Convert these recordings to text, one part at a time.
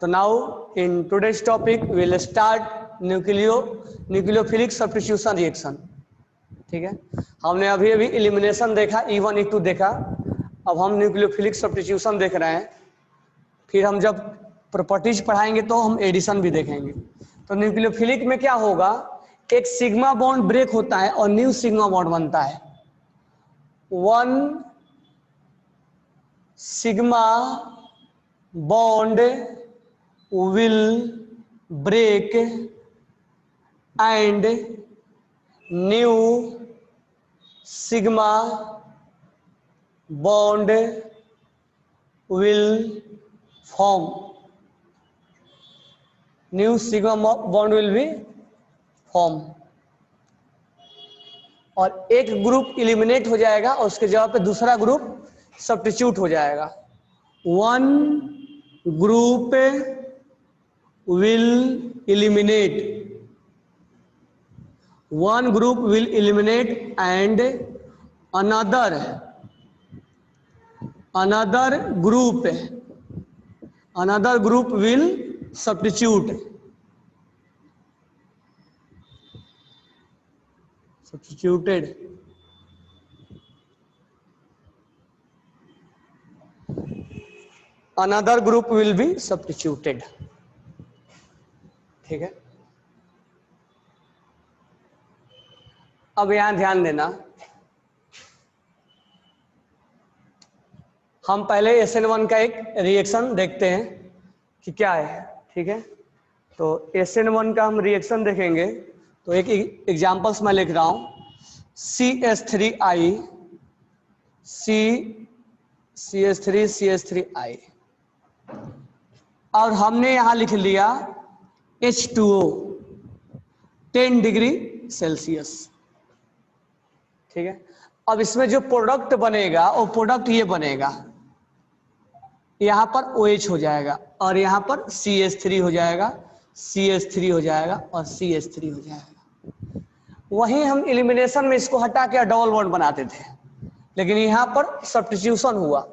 तो now in today's topic will start nucleophilic substitution reaction. ठीक है, हमने अभी अभी एलिमिनेशन देखा, E1 E2 देखा, अब हम न्यूक्लियोफिलिक सब्स्टिट्यूशन देख रहे हैं। फिर हम जब प्रॉपर्टीज पढ़ाएंगे तो हम एडिशन भी देखेंगे। तो न्यूक्लियोफिलिक में क्या होगा, एक सिग्मा बॉन्ड ब्रेक होता है और न्यू सिग्मा बॉन्ड बनता है। One sigma bond will break and new sigma bond will form. New sigma bond will be form और एक ग्रुप इलिमिनेट हो जाएगा और उसके जगह पे दूसरा ग्रुप सब्स्टिट्यूट हो जाएगा। One group will eliminate, one group will eliminate and another group will substituted. Another group will be substituted. ठीक है, अब यहां ध्यान देना, हम पहले SN1 का एक रिएक्शन देखते हैं कि क्या है। ठीक है, तो SN1 का हम रिएक्शन देखेंगे। तो एक एग्जांपल्स मैं लिख रहा हूं, CH3I CH3I और हमने यहां लिख लिया H2O 10 डिग्री सेल्सियस। ठीक है, अब इसमें जो प्रोडक्ट बनेगा वो प्रोडक्ट ये बनेगा, यहां पर OH हो जाएगा और यहां पर CH3 हो जाएगा, CH3 हो जाएगा और CH3 हो जाएगा। वहीं हम एलिमिनेशन में इसको हटा के डबल बॉन्ड बनाते थे, लेकिन यहां पर सब्स्टिट्यूशन हुआ।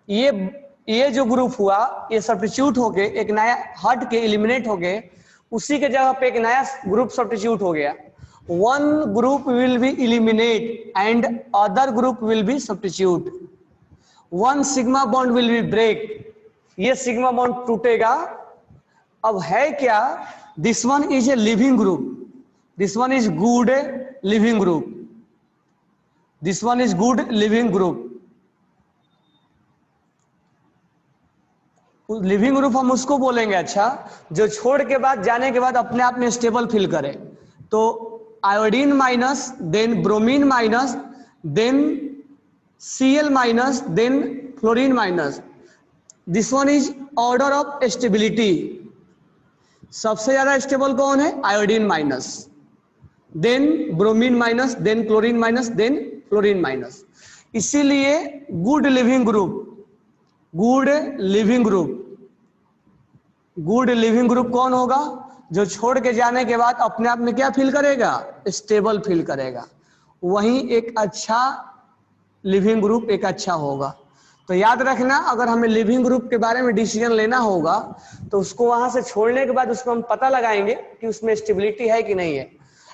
ये जो ग्रुप हुआ ये सब्स्टिट्यूट होके एक नया हट के एलिमिनेट हो गए, उसी के जगह पे एक नया ग्रुप सब्स्टिट्यूट हो गया। One group will be eliminate and other group will be substitute. One sigma bond will be break, ये सिग्मा बॉन्ड टूटेगा। अब है क्या, this one is a leaving group, this one is good leaving group, this one is good leaving group. Leaving group हम उसको बोलेंगे अच्छा जो छोड़ के बाद जाने के बाद अपने आप में स्टेबल फील करे। तो iodine minus, then bromine minus, then Cl minus, then fluorine minus. This one is order of stability. सबसे ज्यादा स्टेबल कौन है, iodine minus, then bromine minus, then chlorine minus, then fluorine minus. इसीलिए good leaving group, good leaving group कौन होगा, जो छोड़ के जाने के बाद अपने आप में क्या फील करेगा, स्टेबल फील करेगा। वहीं एक अच्छा लिविंग ग्रुप एक अच्छा होगा। तो याद रखना, अगर हमें लिविंग ग्रुप के बारे में डिसीजन लेना होगा तो उसको वहां से छोड़ने के बाद उसको हम पता लगाएंगे कि उसमें स्टेबिलिटी है कि नहीं है।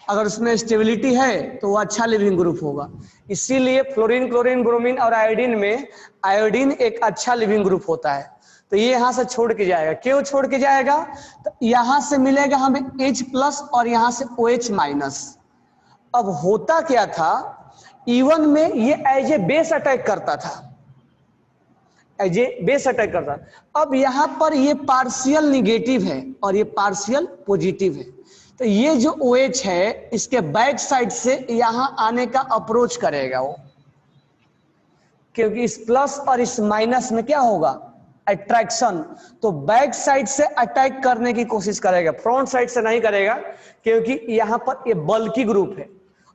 अगर उसमें स्टेबिलिटी है तो वो अच्छा लिविंग ग्रुप होगा। इसीलिए फ्लोरीन, क्लोरीन, ब्रोमीन और आयोडीन में आयोडीन एक अच्छा लिविंग ग्रुप होता है। तो ये यहां से छोड़ के जाएगा। क्यों छोड़ के जाएगा, तो यहां से मिलेगा हमें H+ और यहां से OH-। अब होता क्या था, E1 में ये एज ए बेस अटैक करता था, एज ए बेस अटैक करता। अब यहां पर ये पार्शियल निगेटिव है और ये पार्शियल पॉजिटिव है। तो ये जो OH है इसके बैक साइड से यहां आने का अप्रोच करेगा वो, क्योंकि इस प्लस और इस माइनस में क्या होगा, अट्रैक्शन। तो बैक साइड से अटैक करने की कोशिश करेगा, फ्रंट साइड से नहीं करेगा, क्योंकि यहां पर ये बल्की ग्रुप है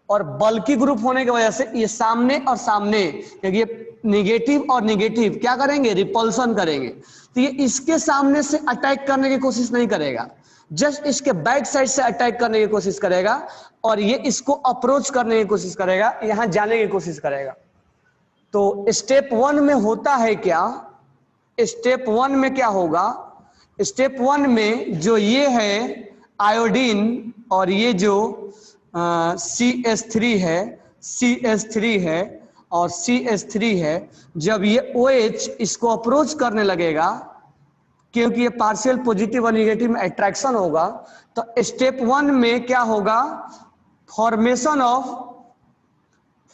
और बल्की ग्रुप होने की वजह से ये सामने और सामने, क्योंकि ये निगेटिव और निगेटिव क्या करेंगे, रिपल्सन करेंगे। तो ये इसके सामने से अटैक करने की कोशिश नहीं करेगा, जस्ट इसके बैक साइड से अटैक करने की कोशिश करेगा और ये इसको अप्रोच करने की कोशिश करेगा, यहां जाने की कोशिश करेगा। तो स्टेप 1 में होता है क्या, स्टेप 1 में क्या होगा, स्टेप 1 में जो ये है आयोडीन और ये जो CH3 है, CH3 है और CH3 है, जब ये OH इसको अप्रोच करने लगेगा, क्योंकि ये पार्शियल पॉजिटिव और निगेटिव में अट्रैक्शन होगा, तो स्टेप 1 में क्या होगा,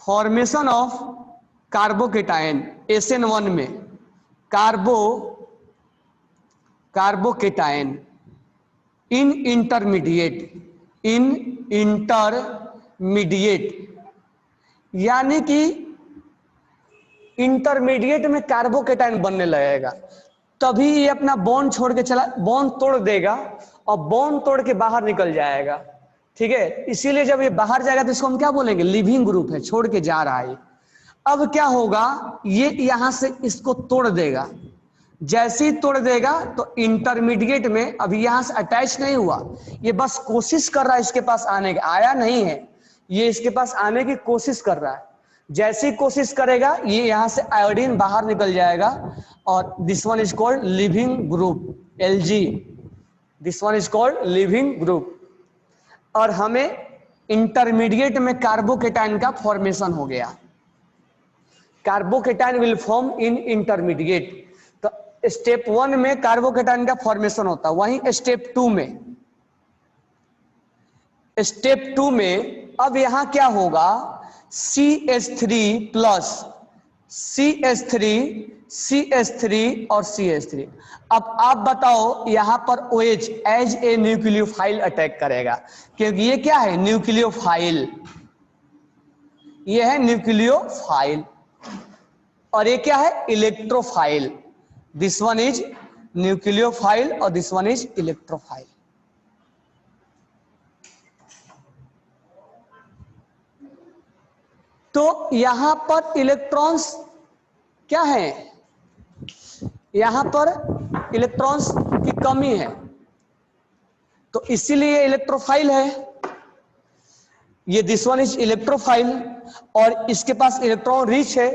फॉर्मेशन ऑफ कार्बोकेटायन SN1 में कार्बोकेटायन इन इंटरमीडिएट, यानी कि इंटरमीडिएट में कार्बोकेटायन बनने लगेगा, तभी ये अपना बॉन्ड छोड़ के बॉन्ड तोड़ देगा और बॉन्ड तोड़ के बाहर निकल जाएगा। ठीक है, इसीलिए जब ये बाहर जाएगा तो इसको हम क्या बोलेंगे, लिविंग ग्रुप है, छोड़ के जा रहा है। अब क्या होगा, ये यहां से इसको तोड़ देगा, जैसे ही तोड़ देगा तो इंटरमीडिएट में अभी यहां से अटैच नहीं हुआ, ये बस कोशिश कर रहा है इसके पास आने की, आया नहीं है, ये इसके पास आने की कोशिश कर रहा है। जैसे ही कोशिश करेगा ये यहां से आयोडीन बाहर निकल जाएगा और this one is called leaving group Lg, this one is called leaving group. और हमें इंटरमीडिएट में कार्बोकेटायन का फॉर्मेशन हो गया, carbocation will form in intermediate. तो स्टेप 1 में कार्बोकेटायन का फॉर्मेशन होता है, वहीं स्टेप 2 में अब यहां क्या होगा, CH3 प्लस CH3 और CH3। अब आप बताओ यहां पर OH as a nucleophile attack करेगा, क्योंकि ये क्या है, न्यूक्लियोफाइल, ये है न्यूक्लियोफाइल, और ये क्या है, electrophile. This one is nucleophile और दिस वन इज इलेक्ट्रोफाइल। तो यहां पर इलेक्ट्रॉन्स क्या है, यहां पर इलेक्ट्रॉन्स की कमी है, तो इसीलिए इलेक्ट्रोफाइल है। ये दिस वन इज इलेक्ट्रोफाइल और इसके पास इलेक्ट्रॉन रिच है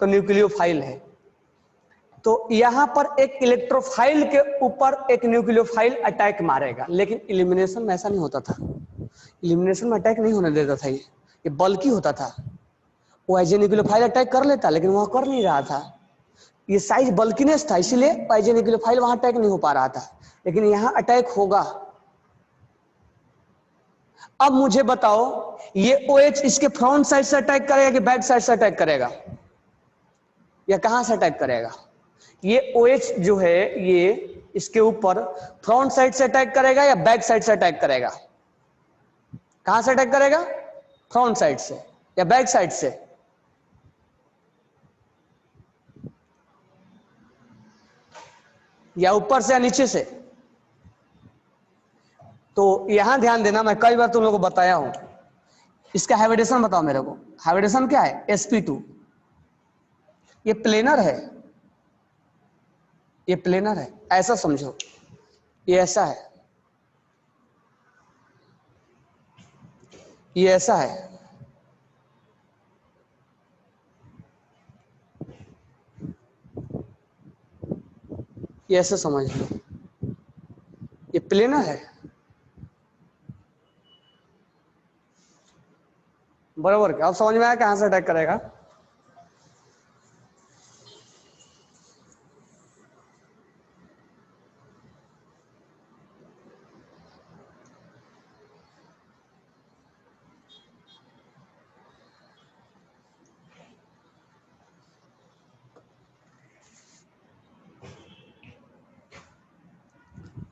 तो न्यूक्लियोफाइल है। तो यहां पर एक इलेक्ट्रोफाइल के ऊपर एक न्यूक्लियोफाइल अटैक मारेगा, लेकिन इलिमिनेशन में ऐसा नहीं होता था, इलिमिनेशन में अटैक नहीं होने देता था, ये बल्कि होता था। वो एज ए न्यूक्लियोफाइल अटैक कर लेता, लेकिन वहां कर नहीं रहा था, ये साइज बल्किनेस था, इसीलिए एज ए न्यूक्लियोफाइल वहां अटैक नहीं हो पा रहा था, लेकिन यहां अटैक होगा। अब मुझे बताओ ये OH इसके फ्रंट साइड से अटैक करेगा कि बैक साइड से अटैक करेगा, या कहां से अटैक करेगा? ये OH जो है ये इसके ऊपर फ्रंट साइड से अटैक करेगा या बैक साइड से अटैक करेगा? कहां से अटैक करेगा, फ्रंट साइड से या बैक साइड से? या ऊपर से या नीचे से? तो यहां ध्यान देना, मैं कई बार तुम लोगों को बताया हूं, इसका हैबिटेशन बताओ मेरे को, हैबिटेशन क्या है, sp2। ये प्लेनर है, ये प्लेनर है, ऐसा समझो, ये ऐसा है, ये ऐसा है, ये ऐसे समझ लो, ये प्लेनर है, बराबर। क्या अब समझ में आया कहां से अटैक करेगा?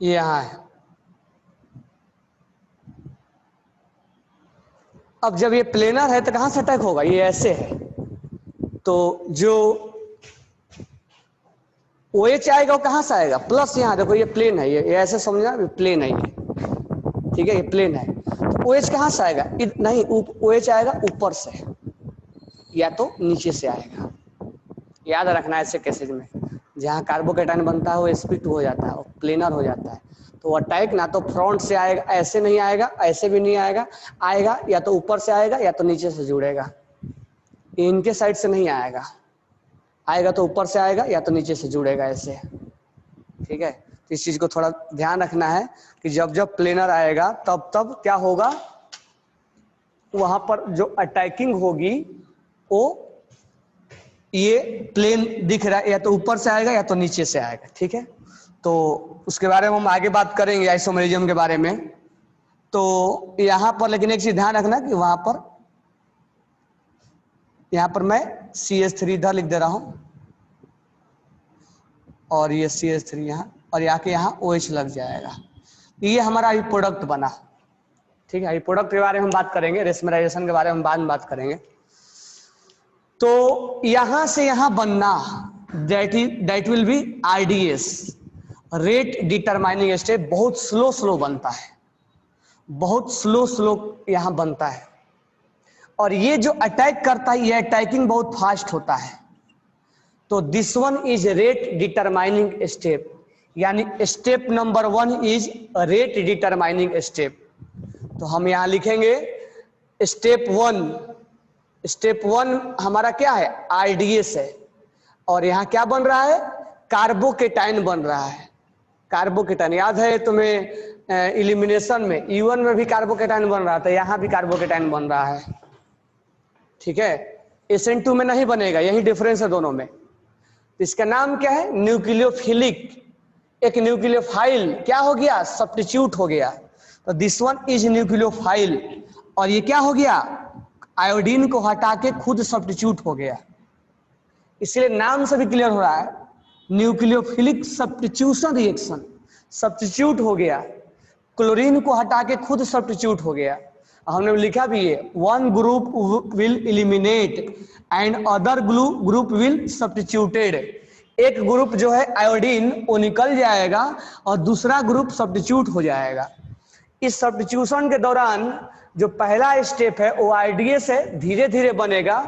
ये यहां है। अब जब ये प्लेनर है तो कहां से अटैक होगा, ये ऐसे है, तो जो OH आएगा वो कहां से आएगा, प्लस, यहां देखो ये प्लेन है, ये ऐसे समझना, ये प्लेन है, ये ठीक है, ये प्लेन है, तो OH कहां से आएगा, नहीं, OH आएगा ऊपर से या तो नीचे से आएगा। याद रखना ऐसे केसेज में जहां कार्बोकेटायन बनता है वो sp2 हो जाता है, वो प्लेनर हो जाता है, तो अटैक ना तो फ्रंट से आएगा, ऐसे नहीं आएगा, ऐसे भी नहीं आएगा, आएगा या तो ऊपर से आएगा या तो नीचे से जुड़ेगा, इनके साइड से नहीं आएगा, आएगा तो ऊपर से आएगा या तो नीचे से जुड़ेगा, ऐसे, ठीक है। तो इस चीज को थोड़ा ध्यान रखना है कि जब जब प्लेनर आएगा तब तब क्या होगा, वहां पर जो अटैकिंग होगी वो ये प्लेन दिख रहा है, या तो ऊपर से आएगा या तो नीचे से आएगा। ठीक है, तो उसके बारे में हम आगे बात करेंगे आइसोमेरिज्म के बारे में। तो यहां पर लेकिन एक चीज ध्यान रखना कि वहां पर, यहां पर मैं CH3 इधर लिख दे रहा हूं और ये CH3 यहाँ, और यहाँ OH लग जाएगा। ये हमारा अभी प्रोडक्ट बना। ठीक है, अभी प्रोडक्ट के बारे में हम बात करेंगे, रेस्मराइजेशन के बारे में बाद में बात करेंगे। तो यहां से यहां बनना that will be RDS, rate determining step. बहुत स्लो बनता है, बहुत स्लो यहां बनता है। और ये जो अटैक करता है, ये अटैकिंग बहुत फास्ट होता है। तो this one is rate determining step, यानी step number 1 is rate determining step. तो हम यहां लिखेंगे स्टेप 1। स्टेप 1 हमारा क्या है, RDS है, और यहां क्या बन रहा है, कार्बोकेटाइन बन रहा है। कार्बोकेटाइन याद है तुम्हें, इलिमिनेशन में E1 में भी कार्बोकेटाइन बन रहा था, यहां भी कार्बोकेटाइन बन रहा है। ठीक है, SN2 में नहीं बनेगा, यही डिफरेंस है दोनों में। इसका नाम क्या है, न्यूक्लियोफिलिक। एक न्यूक्लियोफाइल क्या हो गया, सब्स्टिट्यूट हो गया। तो दिस वन इज न्यूक्लियोफाइल, और ये क्या हो गया, आयोडीन को हटा के खुद सब्स्टिट्यूट हो गया। इसलिए नाम से भी क्लियर हो रहा है, न्यूक्लियोफिलिक सब्स्टिट्यूशन रिएक्शन, सब्स्टिट्यूट हो गया, क्लोरीन को हटा के खुद सब्स्टिट्यूट हो गया। हमने लिखा भी है, one group will eliminate and other group will substituted. एक ग्रुप जो है आयोडीन वो निकल जाएगा और दूसरा ग्रुप सब्स्टिट्यूट हो जाएगा। इस सब्स्टिट्यूशन के दौरान जो पहला स्टेप है वो RDS है, धीरे धीरे बनेगा,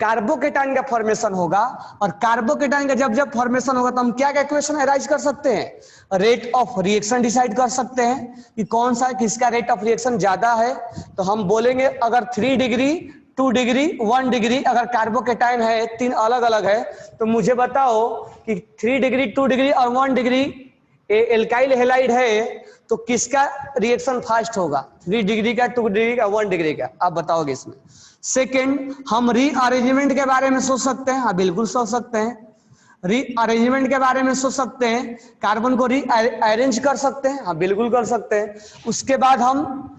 कार्बोकेटाइन का फॉर्मेशन होगा। और कार्बोकेटाइन का जब जब फॉर्मेशन होगा तो हम क्या इक्वेशन अराइज कर सकते हैं, रेट ऑफ रिएक्शन डिसाइड कर सकते हैं कि कौन सा किसका रेट ऑफ रिएक्शन ज्यादा है। तो हम बोलेंगे अगर 3 डिग्री 2 डिग्री 1 डिग्री अगर कार्बोकेटाइन है, 3 अलग अलग है, तो मुझे बताओ कि 3 डिग्री 2 डिग्री और 1 डिग्री एल्काइल हैलाइड है तो किसका रिएक्शन फास्ट होगा, 3 डिग्री का, 2 डिग्री का, 1 डिग्री का, आप बताओगे इसमें। सेकेंड, हम रीअरेंजमेंट के बारे में सोच सकते हैं, हाँ बिल्कुल सोच सकते हैं, रीअरेंजमेंट के बारे में सोच सकते हैं, कार्बन को रीअरेंज कर सकते हैं, हाँ बिल्कुल कर सकते हैं। उसके बाद हम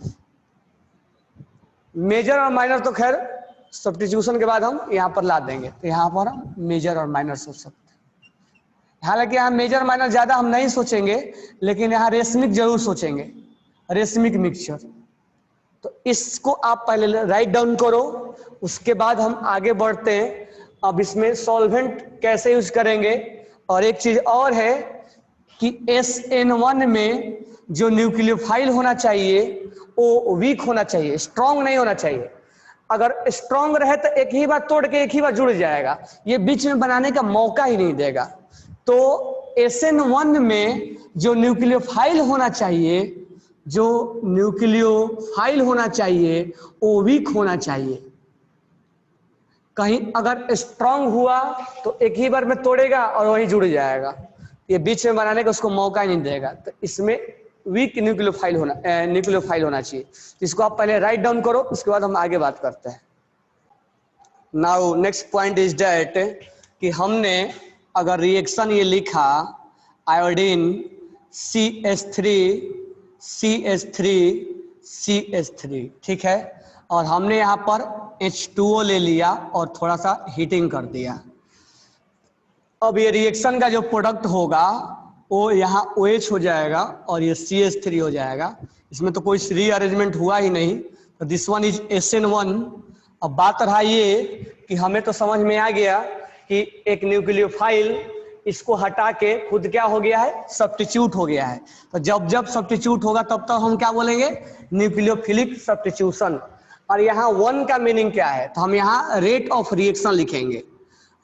मेजर और माइनर, तो खैर सब्स्टिट्यूशन के बाद हम यहाँ पर ला देंगे, तो यहाँ पर हम मेजर और माइनर सोच सकते हैं। हालांकि यहाँ मेजर माइनर ज्यादा हम नहीं सोचेंगे, लेकिन यहाँ रेशमिक जरूर सोचेंगे, रेशमिक मिक्सचर। तो इसको आप पहले राइट डाउन करो, उसके बाद हम आगे बढ़ते हैं। अब इसमें सॉल्वेंट कैसे यूज करेंगे, और एक चीज और है कि SN1 में जो न्यूक्लियोफाइल होना चाहिए वो वीक होना चाहिए, स्ट्रांग नहीं होना चाहिए। अगर स्ट्रांग रहे तो एक ही बार तोड़ के एक ही बार जुड़ जाएगा, ये बीच में बनाने का मौका ही नहीं देगा। तो SN1 में जो न्यूक्लियोफाइल होना चाहिए, जो न्यूक्लियोफाइल होना चाहिए वो वीक होना चाहिए। कहीं अगर स्ट्रांग हुआ तो एक ही बार में तोड़ेगा और वहीं जुड़ जाएगा, ये बीच में बनाने का उसको मौका ही नहीं देगा। तो इसमें वीक न्यूक्लियोफाइल होना चाहिए। इसको आप पहले राइट डाउन करो, उसके बाद हम आगे बात करते हैं। Now next point is that कि हमने अगर रिएक्शन ये लिखा आयोडीन CH3, ठीक है, और हमने यहाँ पर H2O ले लिया और थोड़ा सा हीटिंग कर दिया। अब ये रिएक्शन का जो प्रोडक्ट होगा वो यहाँ OH हो जाएगा और ये CH3 हो जाएगा। इसमें तो कोई रीअरेंजमेंट हुआ ही नहीं, तो दिस वन इज SN1। अब बात रहा ये कि हमें तो समझ में आ गया कि एक न्यूक्लियोफाइल इसको हटा के खुद क्या हो गया है, सब्स्टिट्यूट हो गया है। तो जब जब सब्स्टिट्यूट होगा तब तक हम क्या बोलेंगे, न्यूक्लियोफिलिक सब्स्टिट्यूशन। और यहाँ 1 का मीनिंग क्या है, तो हम यहाँ रेट ऑफ रिएक्शन लिखेंगे,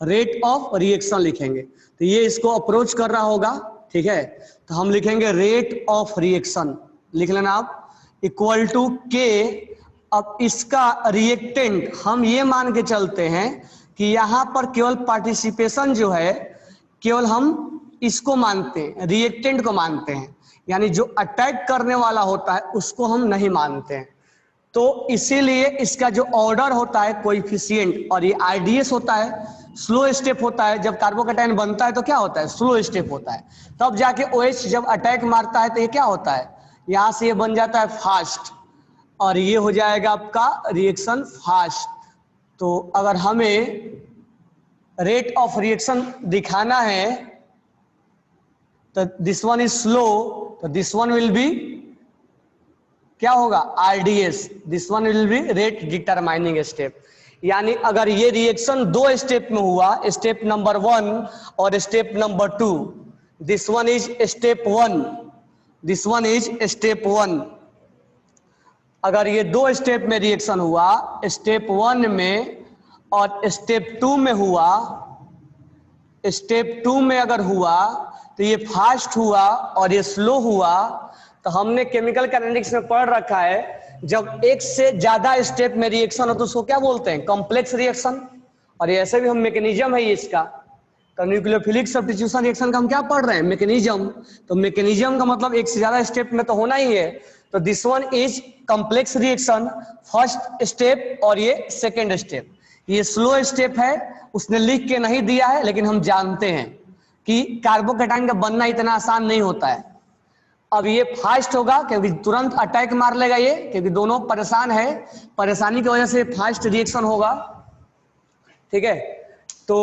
रेट ऑफ रिएक्शन लिखेंगे। तो ये इसको अप्रोच कर रहा होगा, ठीक है, तो हम लिखेंगे रेट ऑफ रिएक्शन, लिख लेना आप, इक्वल टू K। अब इसका रिएक्टेंट हम ये मान के चलते हैं कि यहाँ पर केवल पार्टिसिपेशन जो है केवल हम इसको मानते हैं, रिएक्टेंट को मानते हैं, यानी जो अटैक करने वाला होता है उसको हम नहीं मानते हैं। तो इसीलिए इसका जो ऑर्डर होता है कोएफिशिएंट, और ये आरडीएस होता है, स्लो स्टेप होता है। जब कार्बोकैटायन बनता है तो क्या होता है, स्लो स्टेप होता है। तब जाके OH जब अटैक मारता है तो ये क्या होता है, यहां से ये बन जाता है फास्ट, और ये हो जाएगा आपका रिएक्शन फास्ट। तो अगर हमें रेट ऑफ रिएक्शन दिखाना है तो दिस वन इज स्लो, तो दिस वन विल बी क्या होगा, RDS, this one will be rate determining step. यानी अगर ये रिएक्शन 2 स्टेप में हुआ, स्टेप नंबर 1 और step number 2, this one is step 1, this one is step 1। अगर ये 2 स्टेप में रिएक्शन हुआ, स्टेप 1 में और स्टेप 2 में हुआ, स्टेप 2 में अगर हुआ तो ये फास्ट हुआ और ये स्लो हुआ, तो हमने केमिकल काइनेटिक्स में पढ़ रखा है जब एक से ज्यादा स्टेप में रिएक्शन हो तो उसको क्या बोलते हैं, कॉम्प्लेक्स रिएक्शन। और ये ऐसे भी हम मैकेनिज्म है इसका, तो न्यूक्लियोफिलिक सब्स्टिट्यूशन रिएक्शन का हम क्या पढ़ रहे हैं, मैकेनिज्म। तो मैकेनिज्म का मतलब एक से ज्यादा स्टेप में तो होना ही है। तो this one is complex reaction, first step और ये सेकेंड स्टेप। ये स्लो स्टेप है, उसने लिख के नहीं दिया है, लेकिन हम जानते हैं कि कार्बोकैटायन का बनना इतना आसान नहीं होता है। अब ये फास्ट होगा क्योंकि तुरंत अटैक मार लेगा ये, क्योंकि दोनों परेशान है, परेशानी की वजह से फास्ट रिएक्शन होगा। ठीक है, तो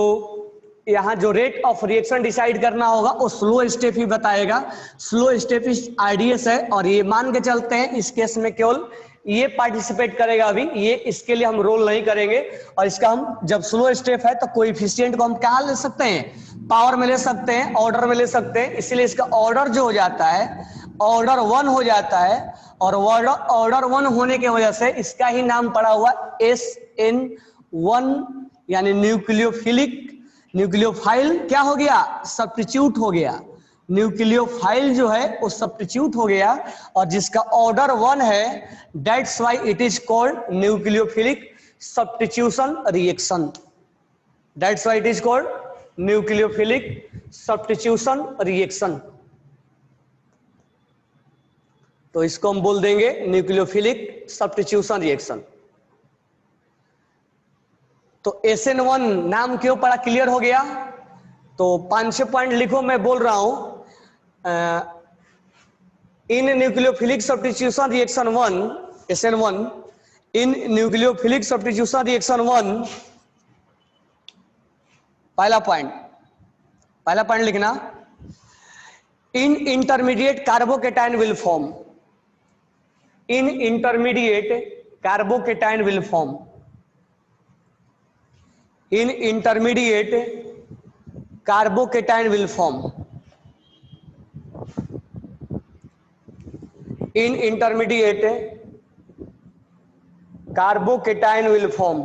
यहाँ जो रेट ऑफ रिएक्शन डिसाइड करना होगा वो स्लो स्टेप ही बताएगा। स्लो स्टेप इज आरडीएस है, और ये मान के चलते हैं इस केस में केवल ये पार्टिसिपेट करेगा, अभी ये इसके लिए हम रोल नहीं करेंगे। और इसका हम जब स्लो स्टेप है तो कोएफिशिएंट को हम क्या ले सकते हैं, पावर में ले सकते हैं, ऑर्डर में ले सकते हैं। इसीलिए इसका ऑर्डर जो हो जाता है, ऑर्डर 1 हो जाता है, और ऑर्डर 1 होने की वजह से इसका ही नाम पड़ा हुआ SN1, यानी न्यूक्लियोफिलिक। न्यूक्लियोफाइल क्या हो गया, सब्स्टिट्यूट हो गया। न्यूक्लियोफाइल जो है वो सब्स्टिट्यूट हो गया, और जिसका ऑर्डर 1 है, that's why it is called nucleophilic substitution reaction. That's why it is called nucleophilic substitution reaction. तो इसको हम बोल देंगे न्यूक्लियोफिलिक सब्स्टिट्यूशन रिएक्शन। तो SN1 नाम क्यों पड़ा, क्लियर हो गया। तो 5-6 पॉइंट लिखो, मैं बोल रहा हूं। In nucleophilic substitution reaction 1, SN1, in nucleophilic substitution reaction 1, पहला पॉइंट लिखना, in intermediate carbocation will form. In intermediate carbocation will form. In intermediate carbocation will form. In intermediate carbocation will form.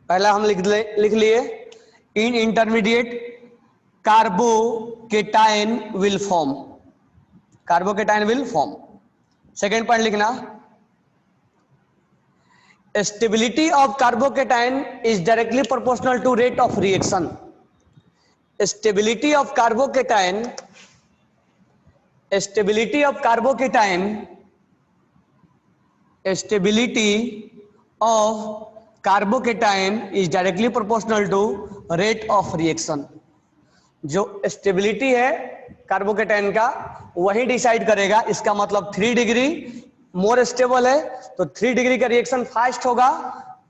पहला हम लिख लिए, in intermediate carbocation will form. Carbocation will form. Second point लिखना, stability of carbocation is directly proportional to rate of reaction. Stability of carbocation, stability of carbocation, stability of carbocation is directly proportional to rate of reaction. जो stability है carbocation का वही decide करेगा। इसका मतलब 3 degree more stable है तो 3 degree का रिएक्शन फास्ट होगा,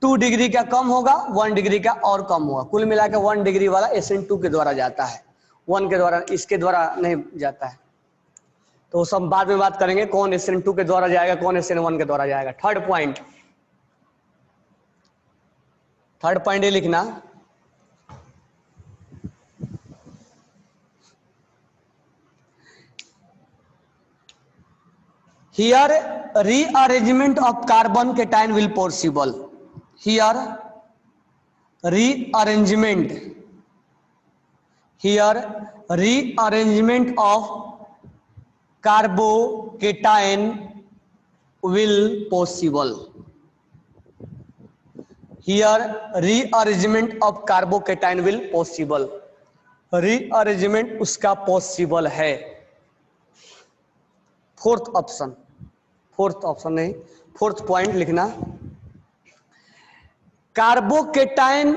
2 डिग्री का कम होगा, 1 डिग्री का और कम होगा। कुल मिलाकर 1 डिग्री वाला SN2 के द्वारा जाता है, 1 के द्वारा, इसके द्वारा नहीं जाता है। तो सब बाद में बात करेंगे कौन SN2 के द्वारा जाएगा, कौन SN1 के द्वारा जाएगा। थर्ड पॉइंट ये लिखना, here rearrangement of carbon cation will possible. Here rearrangement of carbocation will possible. Here rearrangement of carbocation will possible. Rearrangement उसका पॉसिबल है। फोर्थ ऑप्शन नहीं, फोर्थ पॉइंट लिखना, carbocation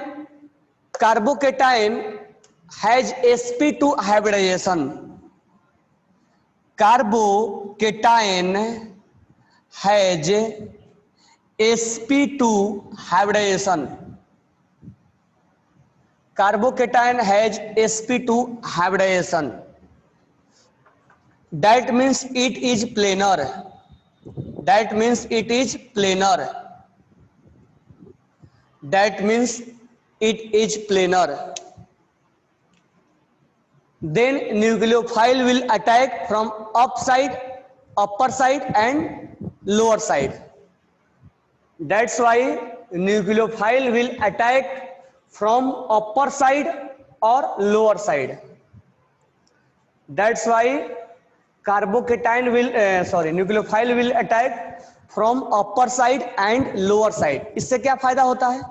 has sp2 hybridization. Carbocation has sp2 hybridization. Carbocation has sp2 hybridization. That means it is planar. That means it is planar. That means it is planar. Then nucleophile will attack from upside, upper side and lower side. That's why nucleophile will attack from upper side or lower side. That's why nucleophile will attack from upper side and lower side. इससे क्या फायदा होता है?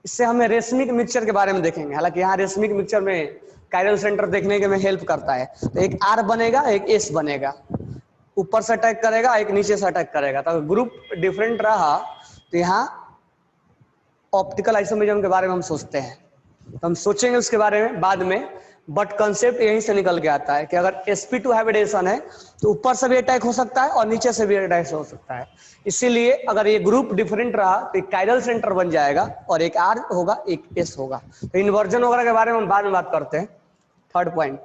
इससे हमें racemic mixture के बारे में देखेंगे। हालांकि यहाँ रेशमिक मिक्सचर में कायरल सेंटर देखने के में हेल्प करता है। तो एक R बनेगा, एक S बनेगा, ऊपर से अटैक करेगा, एक नीचे से अटैक करेगा। तो ग्रुप डिफरेंट रहा तो यहाँ ऑप्टिकल आइसोमेरिज्म के बारे में हम सोचते हैं, तो हम सोचेंगे उसके बारे में बाद में, बट कंसेप्ट यहीं से निकल के आता है कि अगर sp2 हाइब्रिडेशन है तो ऊपर से भी अटैक हो सकता है और नीचे से भी अटैक हो सकता है। इसीलिए अगर ये ग्रुप डिफरेंट रहा तो एक कायरल सेंटर बन जाएगा और एक R होगा, एक S होगा। तो इन्वर्जन वगैरह के बारे में हम बाद में बात करते हैं। थर्ड पॉइंट,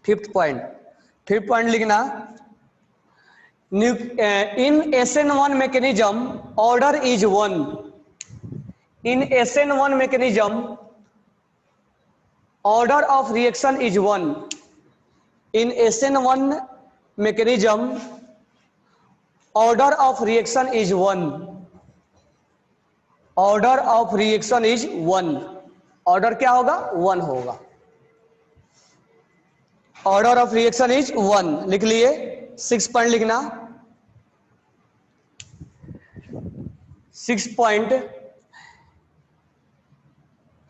फिफ्थ पॉइंट लिखना, in SN1 mechanism order is 1. In SN1 mechanism order of reaction is 1. In SN1 mechanism order of reaction is 1. Order of reaction is 1. Order क्या होगा? 1 होगा। Order of reaction is 1 लिख लिए। 6 point लिखना, 6 point,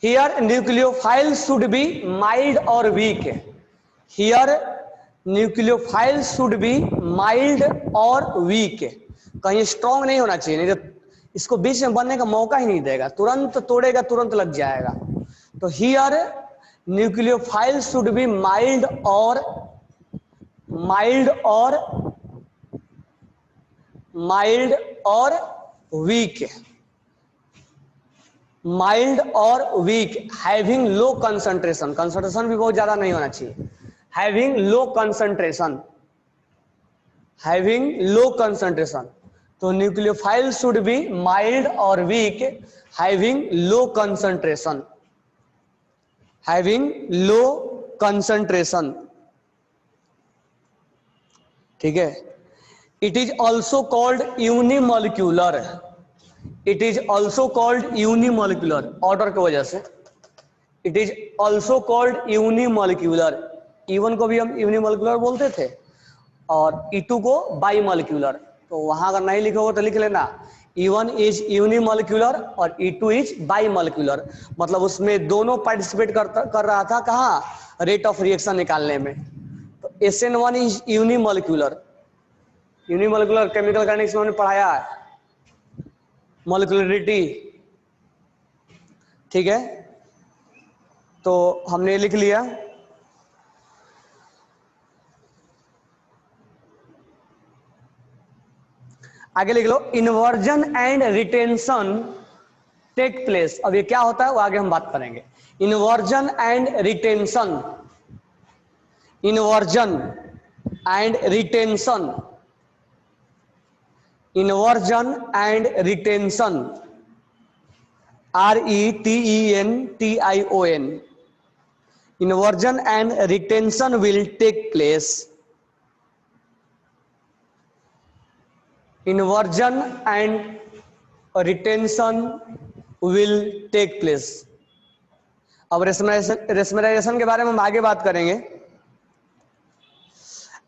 here nucleophile should be mild or weak. Here nucleophile should be mild or weak. कहीं strong नहीं होना चाहिए, नहीं तो इसको बीच में बनने का मौका ही नहीं देगा, तुरंत तोड़ेगा, तुरंत लग जाएगा। तो here nucleophile should be mild or weak. Mild और weak, having low concentration, concentration भी बहुत ज्यादा नहीं होना चाहिए, हैविंग लो कंसंट्रेशन। तो न्यूक्लियोफाइल शुड बी माइल्ड और वीक, हैविंग लो कंसंट्रेशन, ठीक है। It is also called unimolecular, it is also called unimolecular, order की वजह से it is also called unimolecular. E1 को भी हम यूनिमोलिक्यूलर बोलते थे और E2 को बाईमोलिक्यूलर। तो वहां अगर नहीं लिखोगे तो लिख लेना, E1 इज यूनिमोलिक्यूलर और E2 इज बाईमोलिक्यूलर। मतलब उसमें दोनों पार्टिसिपेट कर रहा था, कहाँ? रेट ऑफ रिएक्शन निकालने में। तो SN1 is unimolecular. Unimolecular chemical kinetics में हमने पढ़ाया है, मॉलिक्यूलरिटी, ठीक है। तो हमने लिख लिया। आगे लिख लो, inversion and retention take place. अब ये क्या होता है वो आगे हम बात करेंगे। Inversion and retention, inversion and retention, inversion and retention, RETENTION. Inversion and retention will take place. Inversion and retention will take place. अब रेशमराइजेशन के बारे में हम आगे बात करेंगे।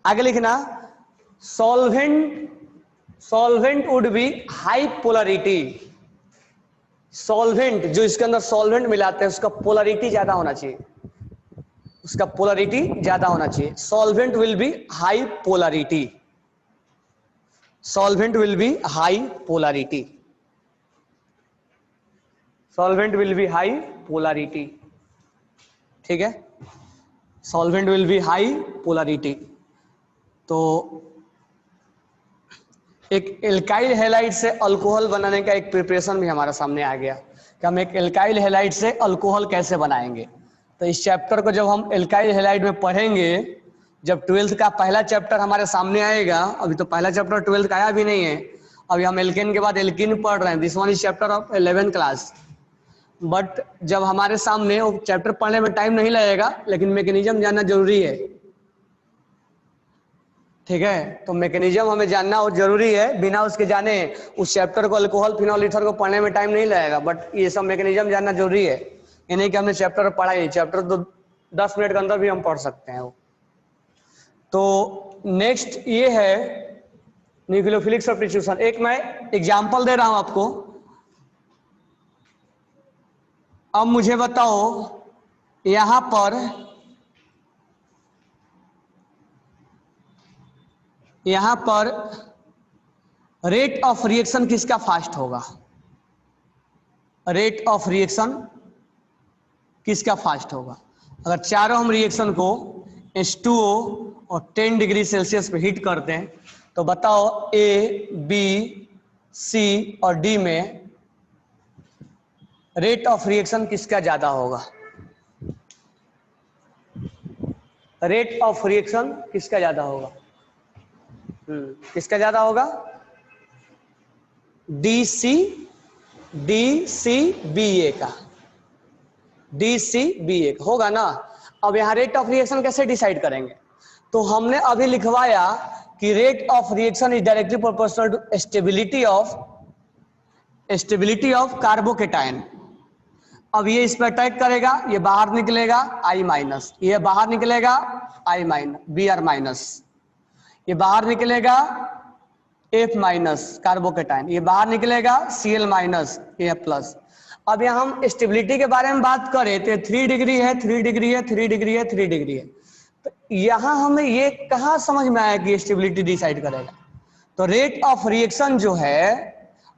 आगे लिखना, solvent would be high polarity. Solvent जो इसके अंदर सॉल्वेंट मिलाते हैं उसका पोलरिटी ज्यादा होना चाहिए। उसका पोलरिटी ज्यादा होना चाहिए। Solvent will be high polarity, solvent will be high polarity, solvent will be high polarity, ठीक है, solvent will be high polarity. तो एक एल्काइल हैलाइड से अल्कोहल बनाने का एक प्रिपरेशन भी हमारा सामने आ गया कि हम एक एल्काइल हैलाइड से अल्कोहल कैसे बनाएंगे। तो इस चैप्टर को जब हम एल्काइल हैलाइड में पढ़ेंगे, जब 12th का पहला चैप्टर हमारे सामने आएगा, अभी तो पहला चैप्टर 12th का आया भी नहीं है, अभी हम एल्केन के बाद एल्किन पढ़ रहे हैं, this one is chapter of 11th class. But जब हमारे सामने वो चैप्टर पढ़ने में टाइम नहीं लगेगा, लेकिन मैकेनिज्म जानना जरूरी है, ठीक है। तो मैकेनिज्म हमें जानना और जरूरी है, बिना उसके जाने उस चैप्टर को अल्कोहल फिनॉल ईथर को पढ़ने में टाइम नहीं लगेगा। बट ये सब मैकेनिज्म जानना जरूरी है, ये नहीं कि हमने चैप्टर पढ़ा ही, चैप्टर तो 10 मिनट के अंदर भी हम पढ़ सकते हैं वो। तो नेक्स्ट ये है न्यूक्लियोफिलिक सब्स्टिट्यूशन। एक मैं एग्जांपल दे रहा हूं आपको। अब मुझे बताओ यहां पर रेट ऑफ रिएक्शन किसका फास्ट होगा, रेट ऑफ रिएक्शन किसका फास्ट होगा। अगर चारों हम रिएक्शन को H2O और 10 डिग्री सेल्सियस पे हीट करते हैं, तो बताओ A, B, C और D में रेट ऑफ रिएक्शन किसका ज्यादा होगा, रेट ऑफ रिएक्शन किसका ज्यादा होगा, किसका ज्यादा होगा, DCBA का, DCBA का होगा ना। अब यहाँ रेट ऑफ रिएक्शन कैसे डिसाइड करेंगे, तो हमने अभी लिखवाया कि rate of reaction is directly proportional to stability of carbocation. अब ये इस पर अटैक करेगा, ये बाहर निकलेगा I माइनस, ये बाहर निकलेगा I माइनस Br माइनस, ये बाहर निकलेगा F माइनस कार्बोकेटाइन, ये बाहर निकलेगा Cl माइनस F प्लस। अब यहाँ हम स्टेबिलिटी के बारे में बात करें तो 3 डिग्री है, 3 डिग्री है, 3 डिग्री है, 3 डिग्री है। तो यहाँ हमें ये कहाँ समझ में आया कि स्टेबिलिटी डिसाइड करेगा। तो रेट ऑफ रिएक्शन जो है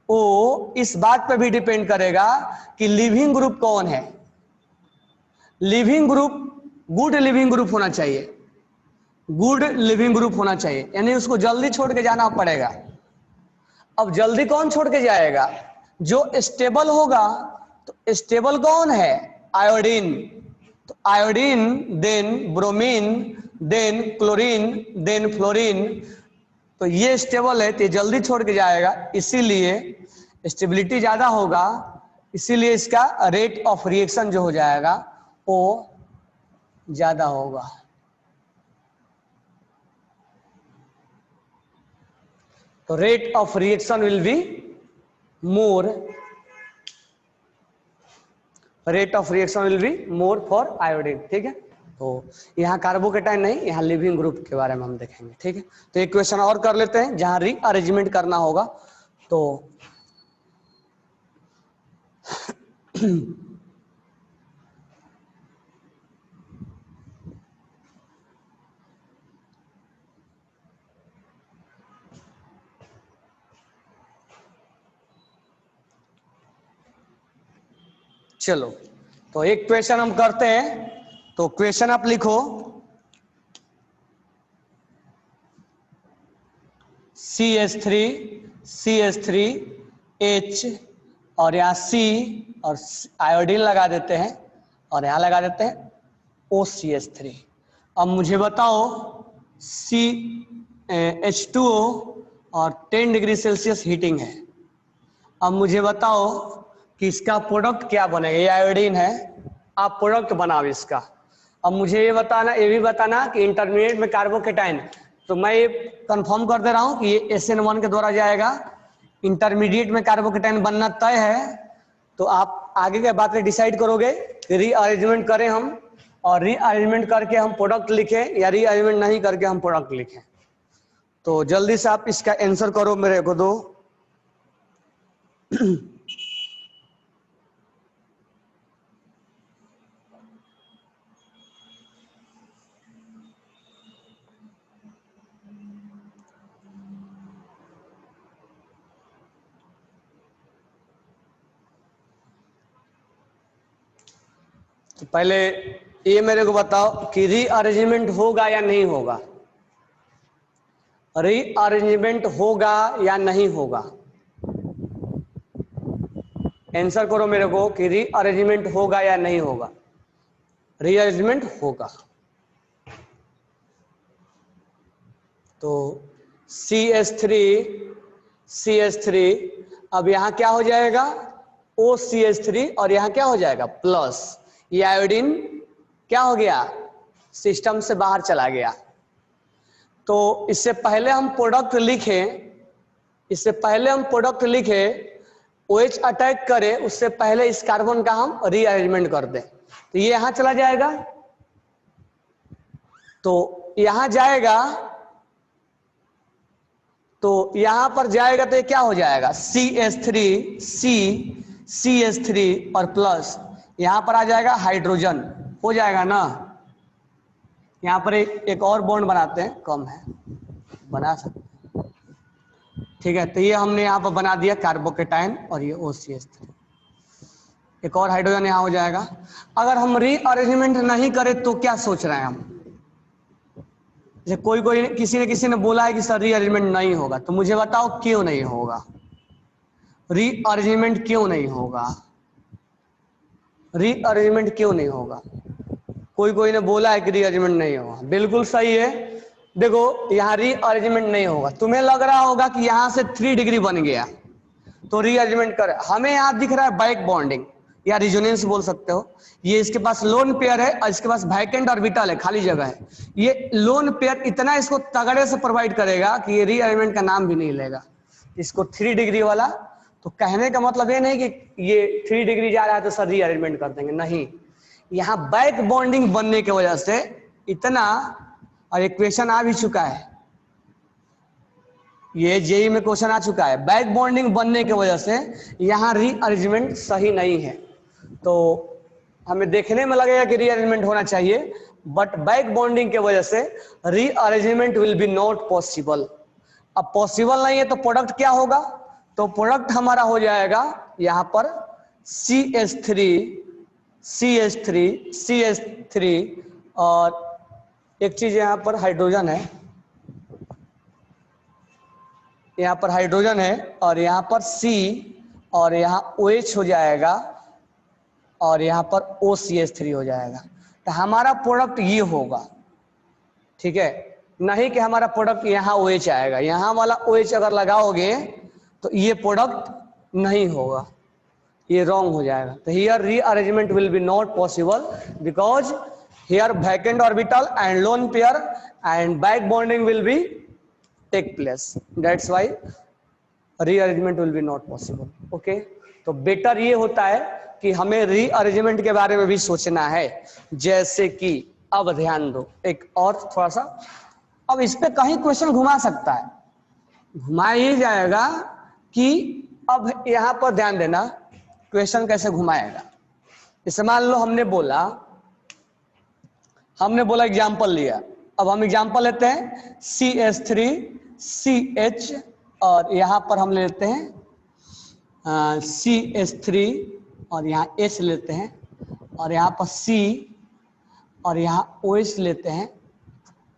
वो इस बात पे भी डिपेंड करेगा कि लिविंग ग्रुप कौन है। Living group good leaving group होना चाहिए, गुड लिविंग ग्रुप होना चाहिए, यानी उसको जल्दी छोड़ के जाना पड़ेगा। अब जल्दी कौन छोड़ के जाएगा, जो स्टेबल होगा। तो स्टेबल कौन है, आयोडीन। तो iodine, then bromine, then chlorine, then fluorine. तो ये स्टेबल है तो ये जल्दी छोड़ के जाएगा, इसीलिए स्टेबिलिटी ज्यादा होगा, इसीलिए इसका रेट ऑफ रिएक्शन जो हो जाएगा वो ज्यादा होगा। तो rate of reaction will be more, rate of reaction will be more for iodine, ठीक है। तो यहाँ कार्बोकेटाइन नहीं, यहाँ लिविंग ग्रुप के बारे में हम देखेंगे, ठीक है। तो एक क्वेश्चन और कर लेते हैं जहां रीअरेंजमेंट करना होगा। तो चलो, तो एक क्वेश्चन हम करते हैं। तो क्वेश्चन आप लिखो, CH3H और यहाँ C और आयोडीन लगा देते हैं और यहाँ लगा देते हैं OCH3। अब मुझे बताओ H2O और 10 डिग्री सेल्सियस हीटिंग है। अब मुझे बताओ कि इसका प्रोडक्ट क्या बनेगा, ये आयोडीन है, आप प्रोडक्ट बनाओ इसका। अब मुझे ये बताना, ये भी बताना कि इंटरमीडिएट में कार्बोकेटाइन, तो मैं ये कंफर्म कर दे रहा हूं कि ये SN1 के द्वारा जाएगा। इंटरमीडिएट में कार्बोकेटाइन बनना तय है, तो आप आगे के बात में डिसाइड करोगे कि रीअरेंजमेंट करें हम, और रीअरेंजमेंट करके हम प्रोडक्ट लिखें या रीअरेंजमेंट नहीं करके हम प्रोडक्ट लिखें। तो जल्दी से आप इसका आंसर करो, मेरे को दो। तो पहले ये मेरे को बताओ कि रीअरेंजमेंट होगा या नहीं होगा, रीअरेंजमेंट होगा या नहीं होगा, आंसर करो मेरे को कि रीअरेंजमेंट होगा या नहीं होगा। रीअरेंजमेंट होगा। तो CH3 अब यहां क्या हो जाएगा, OCH3 और यहां क्या हो जाएगा प्लस, ये आयोडीन क्या हो गया, सिस्टम से बाहर चला गया। तो इससे पहले हम प्रोडक्ट लिखे, OH अटैक करे उससे पहले इस कार्बन का हम रीअरेंजमेंट कर दें। तो ये यहां चला जाएगा, तो यहां जाएगा, तो यहां पर जाएगा तो ये क्या हो जाएगा CH3 और प्लस यहां पर आ जाएगा हाइड्रोजन, हो जाएगा ना। यहां पर एक और बॉन्ड बनाते हैं, कम है बना सकते, ठीक है। तो ये हमने यहां पर बना दिया कार्बोकेटाइन और ये OCH3, एक और हाइड्रोजन यहां हो जाएगा। अगर हम रीअरेंजमेंट नहीं करें तो क्या सोच रहे हैं हम, कोई किसी ने बोला है कि सर रीअरेंजमेंट नहीं होगा, तो मुझे बताओ क्यों नहीं होगा, रीअरेंजमेंट क्यों नहीं होगा, रीअरेंजमेंट क्यों नहीं होगा। कोई ने बोला है कि रीअरेंजमेंट नहीं होगा, बिल्कुल सही है। देखो यहाँ रीअरेंजमेंट नहीं होगा, तुम्हें लग रहा होगा कि यहाँ से 3 डिग्री बन गया तो रीअरेंजमेंट कर, हमें यहाँ दिख रहा है बैक बॉन्डिंग या रिजोनेंस बोल सकते हो। ये इसके पास लोन पेयर है और इसके पास वैकेंट ऑर्बिटल है, खाली जगह है। ये लोन पेयर इतना इसको तगड़े से प्रोवाइड करेगा कि ये रीअरेंजमेंट का नाम भी नहीं लेगा इसको 3 डिग्री वाला। तो कहने का मतलब ये नहीं कि ये 3 डिग्री जा रहा है तो सर रीअरेंजमेंट कर देंगे, नहीं। यहाँ बैक बॉन्डिंग बनने की वजह से इतना, और एक क्वेश्चन आ भी चुका है, ये जेई में क्वेश्चन आ चुका है, बैक बॉन्डिंग बनने की वजह से यहाँ रीअरेंजमेंट सही नहीं है। तो हमें देखने में लगेगा कि रीअरेंजमेंट होना चाहिए, बट बैक बॉन्डिंग की वजह से rearrangement will be not possible. अब पॉसिबल नहीं है तो प्रोडक्ट क्या होगा, तो प्रोडक्ट हमारा हो जाएगा यहाँ पर CH3 और एक चीज यहाँ पर हाइड्रोजन है, यहाँ पर हाइड्रोजन है और यहाँ पर C और यहाँ OH हो जाएगा और यहाँ पर OCH3 हो जाएगा। तो हमारा प्रोडक्ट ये होगा, ठीक है, नहीं कि हमारा प्रोडक्ट यहाँ OH आएगा। यहाँ वाला OH अगर लगाओगे तो ये प्रोडक्ट नहीं होगा, ये रॉन्ग हो जाएगा। तो here rearrangement will be not possible because here vacant orbital and lone pair and back bonding will be take place, that's why rearrangement will be not possible. Okay, तो बेटर ये होता है कि हमें रीअरेंजमेंट के बारे में भी सोचना है। जैसे कि अब ध्यान दो, एक और थोड़ा सा, अब इस पे कहीं क्वेश्चन घुमा सकता है, घुमाया ही जाएगा कि अब यहां पर ध्यान देना क्वेश्चन कैसे घुमाएगा। जैसे मान लो हमने बोला एग्जाम्पल लिया, अब हम एग्जाम्पल लेते हैं CH3CH और यहां पर हम लेते हैं CH3 और यहाँ H लेते हैं और यहाँ पर C और यहाँ OH लेते हैं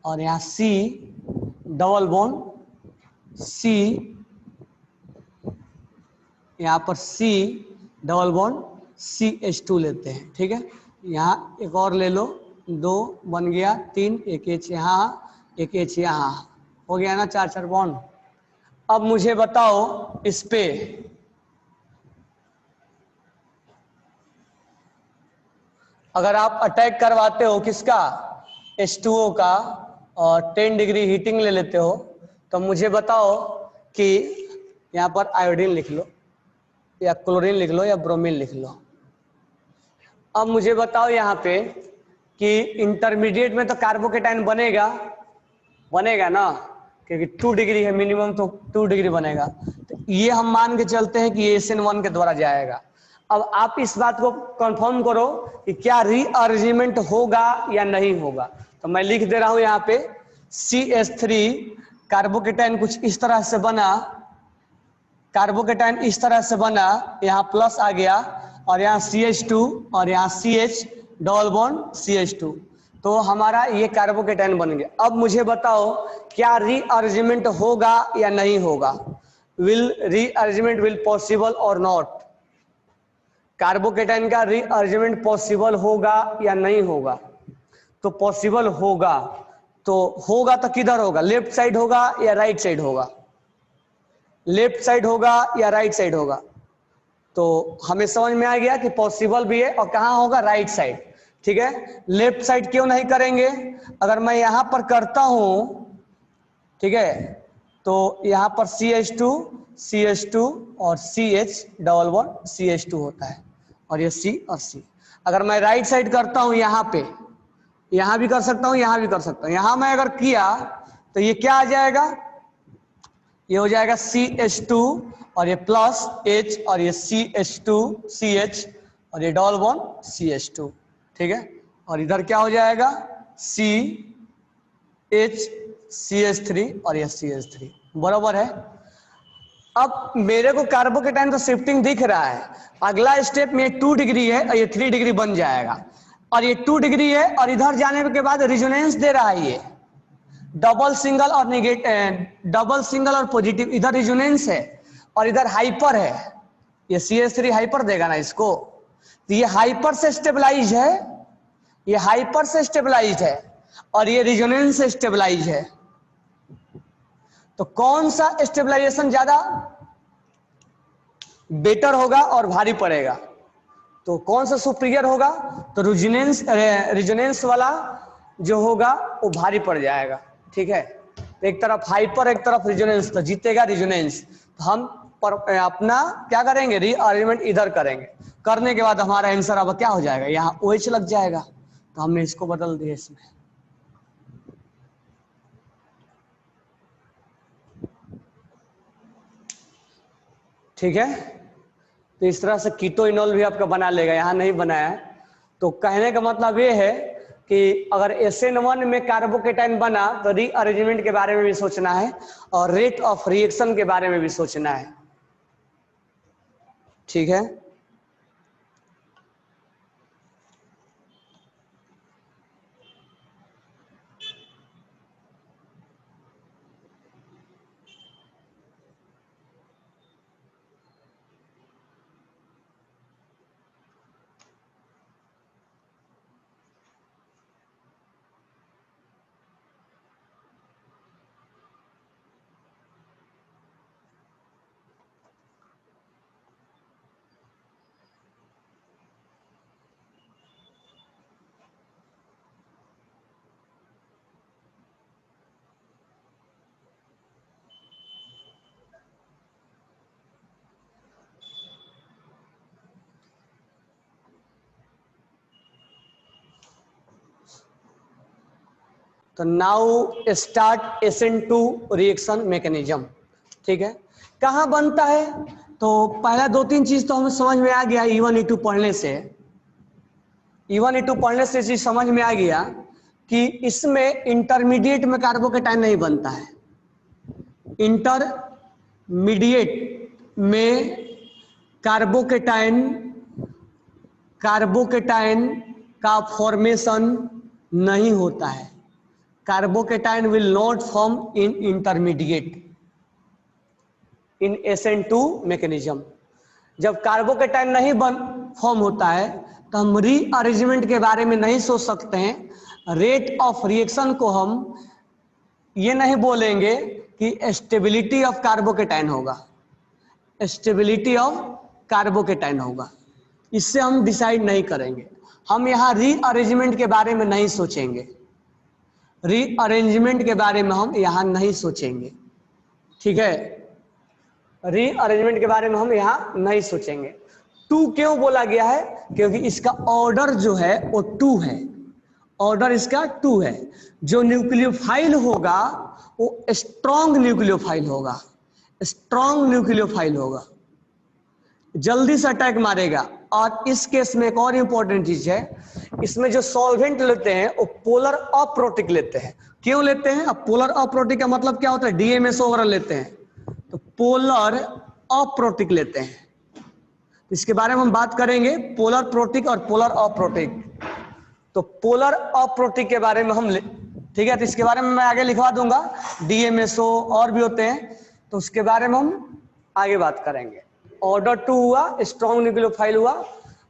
और यहाँ C डबल बॉन्ड C, यहाँ पर C डबल बॉन्ड CH2 लेते हैं, ठीक है। यहाँ एक और ले लो, 2 बन गया, 3, एक H यहाँ, एक H यहाँ, हो गया ना 4 बॉन्ड। अब मुझे बताओ इस पे अगर आप अटैक करवाते हो किसका, H2O का, और 10 डिग्री हीटिंग ले लेते हो, तो मुझे बताओ कि यहाँ पर आयोडीन लिख लो या क्लोरीन लिख लो या ब्रोमीन लिख लो। अब मुझे बताओ यहाँ पे कि इंटरमीडिएट में तो कार्बोकेटाइन बनेगा ना, क्योंकि 2 डिग्री है मिनिमम, तो 2 डिग्री बनेगा। तो ये हम मान के चलते हैं कि ये SN1 के द्वारा जाएगा। अब आप इस बात को कंफर्म करो कि क्या रीअरेंजमेंट होगा या नहीं होगा। तो मैं लिख दे रहा हूं यहाँ पे CH3 कार्बोकेटाइन कुछ इस तरह से बना, कार्बोकेटाइन इस तरह से बना, यहाँ प्लस आ गया और यहाँ CH2 और यहाँ CH डबल बॉन्ड CH2, तो हमारा ये कार्बोकेटाइन बन गया। अब मुझे बताओ क्या रीअरेंजमेंट होगा या नहीं होगा, विल रीअरेंजमेंट विल पॉसिबल और नॉट, कार्बोकेटाइन का रीअरेंजमेंट पॉसिबल होगा या नहीं होगा। तो पॉसिबल होगा, तो होगा तो किधर होगा, लेफ्ट साइड होगा या राइट साइड होगा, लेफ्ट साइड होगा या राइट साइड होगा। तो हमें समझ में आ गया कि पॉसिबल भी है और कहां होगा, राइट साइड। ठीक है, लेफ्ट साइड क्यों नहीं करेंगे, अगर मैं यहां पर करता हूं, ठीक है, तो यहां पर CH2 और CH डबल बॉन्ड CH2 होता है और ये C और C। अगर मैं राइट साइड करता हूं यहां पे, यहां भी कर सकता हूं, यहां भी कर सकता हूं, यहां मैं अगर किया तो ये क्या आ जाएगा, ये हो जाएगा CH2 और ये प्लस H और ये CH2CH और ये डबल बॉन्ड CH2। ठीक है, और इधर क्या हो जाएगा CH3 और ये CH3, बराबर है। अब मेरे को कार्बोकेटाइन तो शिफ्टिंग दिख रहा है, अगला स्टेप में 2 डिग्री है और ये 3 डिग्री बन जाएगा, और ये 2 डिग्री है और इधर जाने के बाद रिजोनेंस दे रहा है, ये डबल सिंगल और नेगेटिव, डबल सिंगल और पॉजिटिव, इधर रिजोनेंस है और इधर हाइपर है, ये CH3 हाइपर देगा ना इसको, तो ये हाइपर से स्टेबलाइज है, ये हाइपर से स्टेबलाइज है और ये रिजोनेंस से स्टेबलाइज है। तो कौन सा स्टेबलाइजेशन ज्यादा बेटर होगा और भारी पड़ेगा, तो कौन सा सुपीरियर होगा, तो रिजोनेंस वाला जो होगा वो भारी पड़ जाएगा। ठीक है, तो एक तरफ हाइपर एक तरफ रिजोनेंस, तो जीतेगा रिजोनेंस। तो हम अपना क्या करेंगे, रीअरेंजमेंट इधर करेंगे, करने के बाद हमारा आंसर अब क्या हो जाएगा, यहाँ OH लग जाएगा, तो हमने इसको बदल दिया इसमें। ठीक है, तो इस तरह से कीटोइनॉल भी आपका बना लेगा, यहां नहीं बनाया है। तो कहने का मतलब ये है कि अगर SN1 में कार्बोकेटाइन बना तो रीअरेंजमेंट के बारे में भी सोचना है और रेट ऑफ रिएक्शन के बारे में भी सोचना है। ठीक है, तो now start SN2 reaction mechanism. ठीक है, कहां बनता है, तो पहला 2-3 चीज तो हमें समझ में आ गया, E1 E2 पढ़ने से, E1 E2 पढ़ने से चीज समझ में आ गया कि इसमें इंटरमीडिएट में कार्बोकेटाइन नहीं बनता है, इंटरमीडिएट में कार्बोकेटाइन का फॉर्मेशन नहीं होता है, carbocation will not form in intermediate in SN2 mechanism. जब कार्बोकेटाइन नहीं फॉर्म होता है तो हम रीअरेंजमेंट के बारे में नहीं सोच सकते हैं, रेट ऑफ रिएक्शन को हम ये नहीं बोलेंगे कि स्टेबिलिटी ऑफ कार्बोकेटाइन होगा, स्टेबिलिटी ऑफ कार्बोकेटाइन होगा, इससे हम डिसाइड नहीं करेंगे। हम यहाँ रीअरेंजमेंट के बारे में नहीं सोचेंगे, रीअरेंजमेंट के बारे में हम यहाँ नहीं सोचेंगे। ठीक है, रीअरेंजमेंट के बारे में हम यहाँ नहीं सोचेंगे। 2 क्यों बोला गया है, क्योंकि इसका ऑर्डर जो है वो 2 है, ऑर्डर इसका 2 है। जो न्यूक्लियोफाइल होगा वो स्ट्रॉन्ग न्यूक्लियोफाइल होगा, स्ट्रॉन्ग न्यूक्लियोफाइल होगा, जल्दी से अटैक मारेगा। और इस केस में एक और इंपॉर्टेंट चीज है, इसमें जो सॉल्वेंट लेते हैं वो पोलर अप्रोटिक लेते हैं। क्यों लेते हैं, अब पोलर अप्रोटिक का मतलब क्या होता है, DMSO वगैरह लेते हैं, तो पोलर अप्रोटिक लेते हैं। इसके बारे में हम बात करेंगे, पोलर प्रोटिक और पोलर अप्रोटिक। तो पोलर अप्रोटिक के बारे में हम ठीक है, तो इसके बारे में मैं आगे लिखवा दूंगा, DMSO और भी होते हैं, तो उसके बारे में हम आगे बात करेंगे। ऑर्डर 2 हुआ, स्ट्रॉन्ग न्यूक्लियोफाइल हुआ,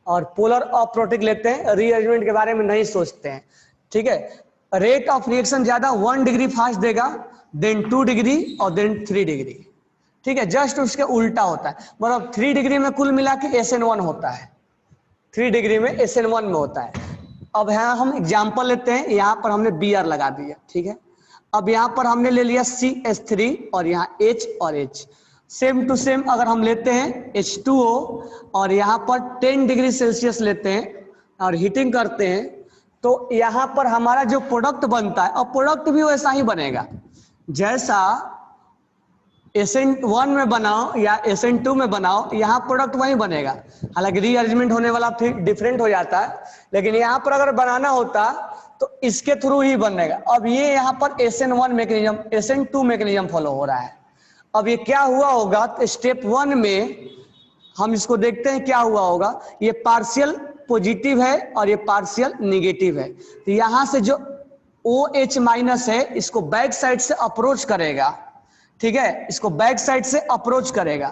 और पोलर अप्रोटिक लेते हैं, रीअरेंजमेंट के बारे में नहीं सोचते हैं। ठीक है, रेट ऑफ रिएक्शन ज्यादा 1 डिग्री फास्ट देगा, देन 2 डिग्री और देन 3 डिग्री। ठीक है, जस्ट उसके उल्टा होता है, मतलब 3 डिग्री में कुल मिला के SN1 होता है, 3 डिग्री में SN1 में होता है। अब यहाँ हम एग्जाम्पल लेते हैं, यहाँ पर हमने Br लगा दिया। ठीक है, अब यहाँ पर हमने ले लिया CH3 और यहाँ H और H, सेम टू सेम अगर हम लेते हैं H2O और यहाँ पर 10 डिग्री सेल्सियस लेते हैं और हीटिंग करते हैं, तो यहाँ पर हमारा जो प्रोडक्ट बनता है, और प्रोडक्ट भी वैसा ही बनेगा जैसा SN1 में बनाओ या SN2 में बनाओ, यहाँ प्रोडक्ट वही बनेगा। हालांकि रीअरेंजमेंट होने वाला फिर डिफरेंट हो जाता है, लेकिन यहाँ पर अगर बनाना होता तो इसके थ्रू ही बनेगा। अब ये यहाँ पर SN1 mechanism, SN2 mechanism follow हो रहा है। अब ये क्या हुआ होगा, तो स्टेप 1 में हम इसको देखते हैं क्या हुआ होगा। ये पार्शियल पॉजिटिव है और ये पार्शियल निगेटिव है, तो यहां से जो OH माइनस है इसको बैक साइड से अप्रोच करेगा। ठीक है, इसको बैक साइड से अप्रोच करेगा,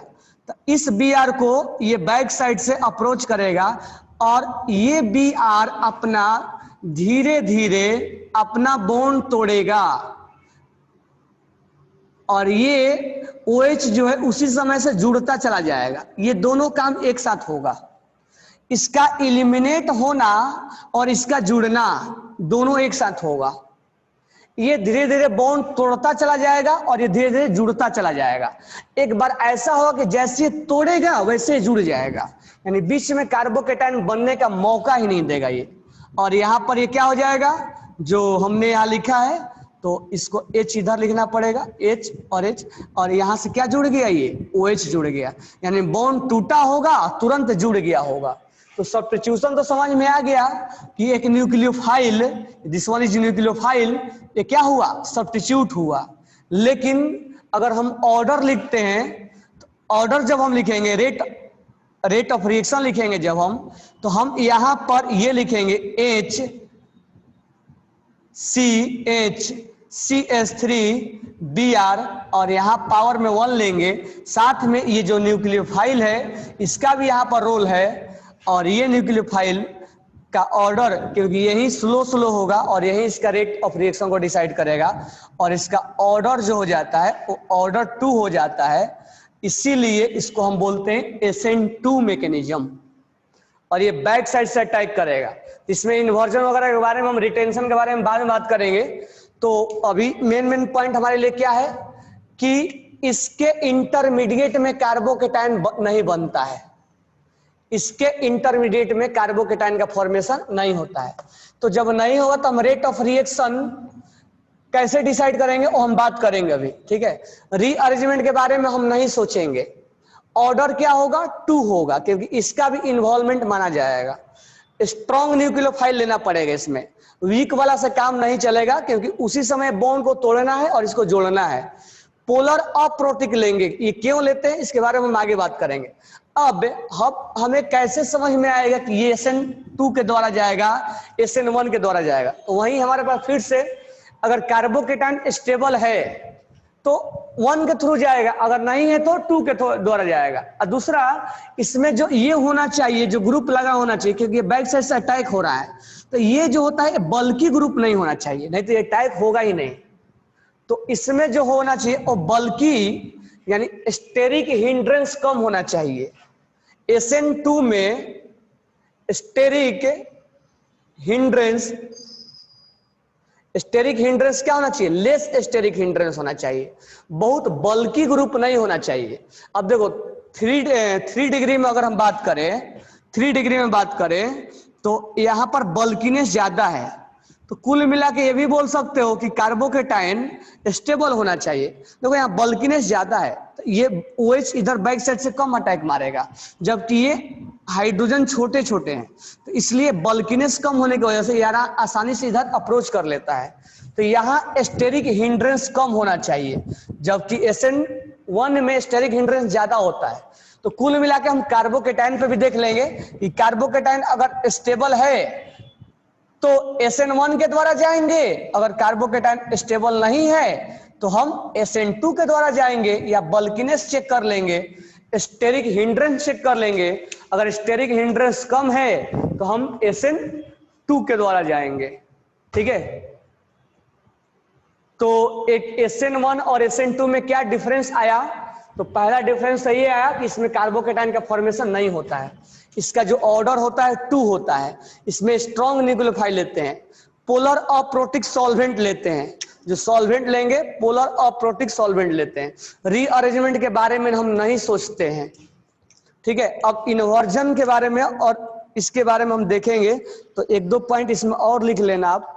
तो इस Br को ये बैक साइड से अप्रोच करेगा और ये Br अपना धीरे धीरे अपना बॉन्ड तोड़ेगा और ये OH जो है उसी समय से जुड़ता चला जाएगा। ये दोनों काम एक साथ होगा, इसका इलिमिनेट होना और इसका जुड़ना दोनों एक साथ होगा। ये धीरे धीरे बॉन्ड तोड़ता चला जाएगा और ये धीरे धीरे जुड़ता चला जाएगा। एक बार ऐसा होगा कि जैसे ये तोड़ेगा वैसे जुड़ जाएगा, यानी बीच में कार्बोकेटाइन बनने का मौका ही नहीं देगा ये। और यहाँ पर ये क्या हो जाएगा, जो हमने यहाँ लिखा है, तो इसको H इधर लिखना पड़ेगा, H और H, और यहाँ से क्या जुड़ गया, ये OH जुड़ गया, यानी बॉन्ड टूटा होगा तुरंत जुड़ गया होगा। तो सब्स्टिट्यूशन तो समझ में आ गया कि एक nucleophile, this one is nucleophile, ये क्या हुआ, सब्स्टिट्यूट हुआ। लेकिन अगर हम ऑर्डर लिखते हैं, तो ऑर्डर जब हम लिखेंगे, रेट ऑफ रिएक्शन लिखेंगे जब हम, तो हम यहां पर ये लिखेंगे H CH CH3 Br और यहाँ पावर में 1 लेंगे, साथ में ये जो न्यूक्लियोफाइल है इसका भी यहाँ पर रोल है, और ये न्यूक्लियोफाइल का ऑर्डर, क्योंकि यही स्लो होगा और यही इसका रेट ऑफ रिएक्शन को डिसाइड करेगा, और इसका ऑर्डर जो हो जाता है वो ऑर्डर 2 हो जाता है, इसीलिए इसको हम बोलते हैं SN2 मैकेनिज्म। और ये बैक साइड से अटैक करेगा। इसमें इन्वर्जन वगैरह के बारे में, हम रिटेंशन के बारे में बाद में बात करेंगे। तो अभी मेन पॉइंट हमारे लिए क्या है कि इसके इंटरमीडिएट में कार्बोकेटाइन नहीं बनता है, इसके इंटरमीडिएट में कार्बोकेटाइन का फॉर्मेशन नहीं होता है। तो जब नहीं होगा तो हम रेट ऑफ रिएक्शन कैसे डिसाइड करेंगे वो हम बात करेंगे अभी। ठीक है, रीअरेंजमेंट के बारे में हम नहीं सोचेंगे। ऑर्डर क्या होगा, 2 होगा, क्योंकि इसका भी इन्वॉल्वमेंट माना जाएगा। स्ट्रॉन्ग न्यूक्लियोफाइल लेना पड़ेगा, इसमें वीक वाला से काम नहीं चलेगा, क्योंकि उसी समय बॉन्ड को तोड़ना है और इसको जोड़ना है। पोलर अप्रोटिक लेंगे, ये क्यों लेते हैं इसके बारे में हम आगे बात करेंगे। अब हमें कैसे समझ में आएगा कि ये SN2 के द्वारा जाएगा, SN1 के द्वारा जाएगा। तो वहीं हमारे पास फिर से, अगर कार्बोकेटाइन स्टेबल है तो 1 के थ्रू जाएगा, अगर नहीं है तो 2 के द्वारा जाएगा। और दूसरा, इसमें जो ये होना चाहिए, जो ग्रुप लगा होना चाहिए, क्योंकि बैक साइड से अटैक हो रहा है, तो ये जो होता है बल्कि ग्रुप नहीं होना चाहिए, नहीं तो ये अटैक होगा ही नहीं। तो इसमें जो होना चाहिए वो बल्कि, यानी स्टेरिक हिंड्रेंस कम होना चाहिए। SN2 में स्टेरिक हिंड्रेंस क्या होना चाहिए, लेस स्टेरिक हिंड्रेंस होना चाहिए, बहुत बल्कि ग्रुप नहीं होना चाहिए। अब देखो 3 डिग्री में अगर हम बात करें, 3 डिग्री में बात करें तो यहां पर बल्कीनेस ज्यादा है, तो कुल मिला के ये भी बोल सकते हो कि कार्बोकेटाइन स्टेबल होना चाहिए। देखो यहाँ बल्कीनेस ज्यादा है, तो ये OH इधर बैक साइड से कम अटैक मारेगा, जबकि ये हाइड्रोजन छोटे छोटे हैं, तो इसलिए बल्कीनेस कम होने की वजह से यार आसानी से इधर अप्रोच कर लेता है। तो यहाँ स्टेरिक हिंड्रेंस कम होना चाहिए, जबकि SN1 में स्टेरिक हिंड्रेंस ज्यादा होता है। तो कुल मिला के हम कार्बोकेटाइन पे भी देख लेंगे कि कार्बोकेटाइन अगर स्टेबल है तो SN1 के द्वारा जाएंगे, अगर कार्बोकेटाइन स्टेबल नहीं है तो हम SN2 के द्वारा जाएंगे, या बल्किनेस चेक कर लेंगे, स्टेरिक हिंड्रेंस चेक कर लेंगे। अगर स्टेरिक हिंड्रेंस कम है तो हम SN2 के द्वारा जाएंगे। ठीक है, तो एक SN1 और SN2 में क्या डिफरेंस आया? तो पहला डिफरेंस ये आया कि इसमें कार्बोकेटाइन का फॉर्मेशन नहीं होता है, इसका जो ऑर्डर होता है 2 होता है। इसमें स्ट्रॉन्ग न्यूक्लियोफाइल लेते हैं, पोलर अप्रोटिक सॉल्वेंट लेते हैं, जो सॉल्वेंट लेंगे पोलर अप्रोटिक सॉल्वेंट लेते हैं। रीअरेंजमेंट के बारे में हम नहीं सोचते हैं। ठीक है, अब इन्वर्जन के बारे में और इसके बारे में हम देखेंगे, तो 1-2 पॉइंट इसमें और लिख लेना आप।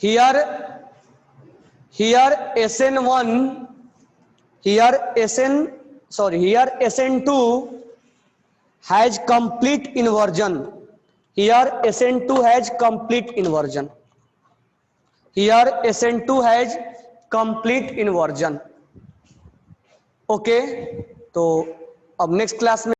Here SN1, here SN2 has complete inversion. Here SN2 has complete inversion. Here SN2 has complete inversion. Okay, तो अब नेक्स्ट क्लास में